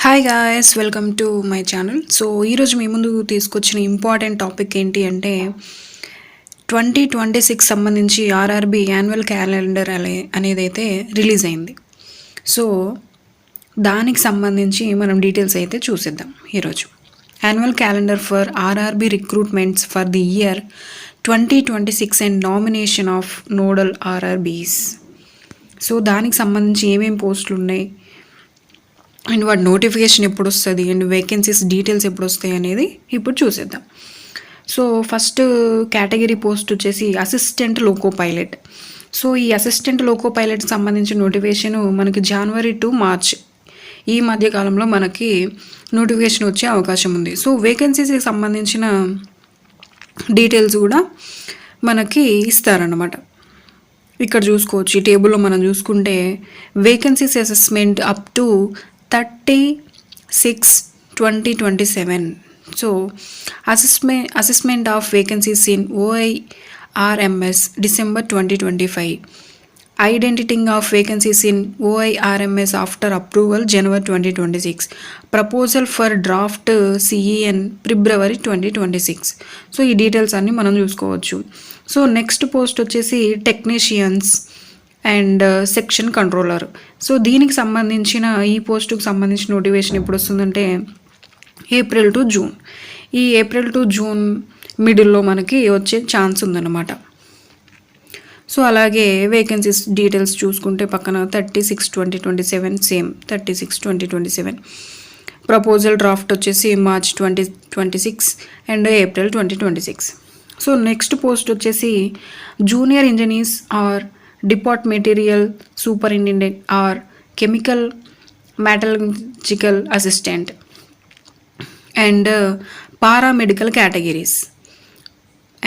Hi guys, welcome to my channel. So ఈరోజు మీ ముందు తీసుకొచ్చిన ఇంపార్టెంట్ టాపిక్ ఏంటి అంటే 2026 సంబంధించి ఆర్ఆర్బి యాన్యువల్ క్యాలెండర్ అనేది అయితే రిలీజ్ అయింది. సో దానికి సంబంధించి మనం డీటెయిల్స్ అయితే చూసేద్దాం ఈరోజు. Annual calendar for RRB recruitments for the year 2026 and nomination of nodal RRBs. So దానికి సంబంధించి ఏమేమి పోస్టులు ఉన్నాయి అండ్ వాటి నోటిఫికేషన్ ఎప్పుడు వస్తుంది అండ్ వేకెన్సీస్ డీటెయిల్స్ ఎప్పుడు వస్తాయి అనేది ఇప్పుడు చూసేద్దాం. సో ఫస్ట్ కేటగిరీ పోస్ట్ వచ్చేసి అసిస్టెంట్ లోకో పైలట్. సో ఈ అసిస్టెంట్ లోకో పైలట్కి సంబంధించిన నోటిఫికేషన్ మనకి జనవరి టు మార్చ్ ఈ మధ్యకాలంలో మనకి నోటిఫికేషన్ వచ్చే అవకాశం ఉంది. సో వేకెన్సీస్కి సంబంధించిన డీటెయిల్స్ కూడా మనకి ఇస్తారన్నమాట. ఇక్కడ చూసుకోవచ్చు, ఈ టేబుల్లో మనం చూసుకుంటే vacancies assessment up to 30/6/2027. So assessment of vacancies in OIRMS December 2025. Identifying of vacancies in OIRMS after approval January 2026. Proposal for draft CEN February 2026. So ఈ డీటెయిల్స్ అన్నీ మనం చూసుకోవచ్చు. సో నెక్స్ట్ పోస్ట్ వచ్చేసి technicians and section controller. So దీనికి సంబంధించిన ఈ పోస్టుకు సంబంధించిన నోటిఫికేషన్ ఎప్పుడు వస్తుందంటే ఏప్రిల్ టు జూన్. ఈ ఏప్రిల్ టు జూన్ మిడిల్లో మనకి వచ్చే ఛాన్స్ ఉందన్నమాట. సో అలాగే వేకెన్సీస్ డీటెయిల్స్ చూసుకుంటే పక్కన 36/2027 సేమ్ 36/2027. ప్రపోజల్ డ్రాఫ్ట్ వచ్చేసి March 2026 and April 2026. So next post వచ్చేసి junior engineers or depot material superintendent or chemical metallurgical assistant and paramedical categories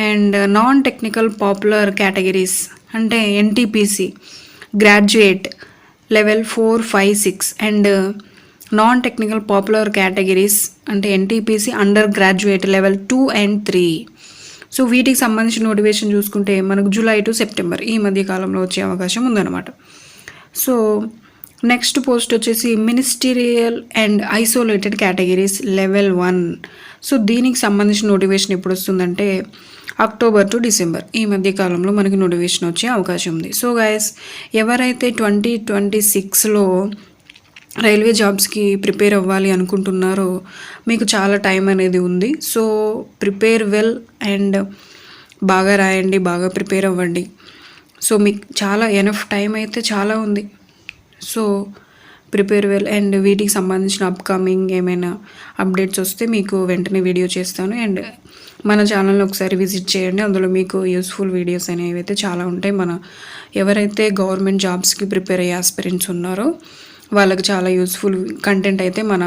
and non technical popular categories అంటే NTPC graduate level 4, 5, 6 and non technical popular categories అంటే NTPC under graduate level 2 and 3. So వీటికి సంబంధించిన notification చూసుకుంటే మనకు July to September ఈ మధ్య కాలంలో వచ్చే అవకాశం ఉందన్నమాట. సో నెక్స్ట్ పోస్ట్ వచ్చేసి ministerial and isolated categories level 1. So దీనికి సంబంధించిన నోటిఫికేషన్ ఎప్పుడు వస్తుందంటే అక్టోబర్ టు డిసెంబర్ ఈ మధ్య కాలంలో మనకి నోటిఫికేషన్ వచ్చే అవకాశం ఉంది. సో గైస్, ఎవరైతే 2026లో రైల్వే జాబ్స్కి ప్రిపేర్ అవ్వాలి అనుకుంటున్నారో మీకు చాలా టైం అనేది ఉంది. సో ప్రిపేర్ వెల్ అండ్ బాగా రాయండి, బాగా ప్రిపేర్ అవ్వండి. సో మీకు చాలా ఎనఫ్ టైం అయితే చాలా ఉంది. సో ప్రిపేర్ వెల్ అండ్ వీటికి సంబంధించిన అప్కమింగ్ ఏమైనా అప్డేట్స్ వస్తే మీకు వెంటనే వీడియో చేస్తాను. అండ్ మన ఛానల్ని ఒకసారి విజిట్ చేయండి, అందులో మీకు యూస్ఫుల్ వీడియోస్ అనేవి అయితే చాలా ఉంటాయి. ఎవరైతే గవర్నమెంట్ జాబ్స్కి ప్రిపేర్ అయ్యే ఆస్పిరెంట్స్ ఉన్నారో వాళ్ళకి చాలా యూస్ఫుల్ కంటెంట్ అయితే మన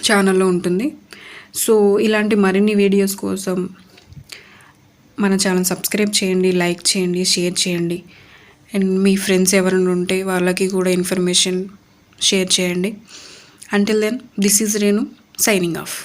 ఛానల్లో ఉంటుంది. సో ఇలాంటి మరిన్ని వీడియోస్ కోసం మన ఛానల్ సబ్స్క్రైబ్ చేయండి, లైక్ చేయండి, షేర్ చేయండి. అండ్ మీ ఫ్రెండ్స్ ఎవరైనా ఉంటే వాళ్ళకి కూడా ఇన్ఫర్మేషన్ షేర్ చేయండి. Until then, this is Renu signing of.